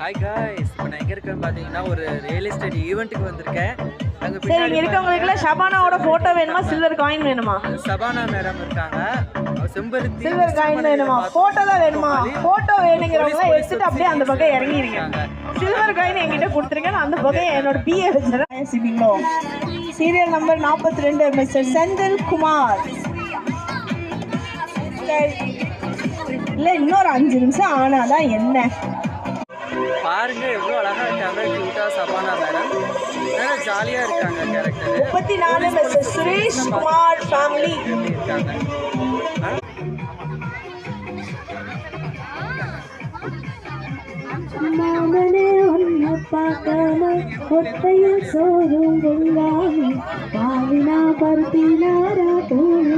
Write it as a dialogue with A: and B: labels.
A: Hi guys, இப்போ நான் எங்கே இருக்கேன்னு பார்த்தீங்கன்னா ஒரு ரியல் எஸ்டேட் ஈவெண்ட்டுக்கு வந்திருக்கேன். அங்கே
B: சரி, இங்க இருக்கவங்களுக்குலாம் ஷபானாவோட போட்டோ வேணுமா, சில்வர் காயின் வேணுமா?
A: சபானா மேடம் இருக்காங்க. செம்பருத்தி
B: சில்வர் காயின் வேணுமா, போட்டோ தான் வேணுமா? போட்டோ வேணுங்கிறவங்க எடுத்துட்டு அப்படியே அந்த பக்கம் இறங்கிடுங்க. சில்வர் காயின் என்கிட்ட கொடுத்துருங்க, நான் அந்த பக்கம் என்னோட பிஏ வச்சிடறேன். சிபிங்கோ serial number 42 mister Senthil Kumar. இல்லை, இன்னொரு 5 நிமிஷம் ஆனாதான் என்ன
A: பாருங்க, எவ்வளோ அழகா இருக்காங்க. கியூட்டா சபானா மேடம் நல்லா ஜாலியா இருக்காங்க. Character
B: 34 mister Suresh Kumar family
A: இருக்காங்க.
C: மாமனே உன்னை பார்க்காம ஒத்தையில் சோறும் பொங்காம பாவினா பருத்தினாரா போன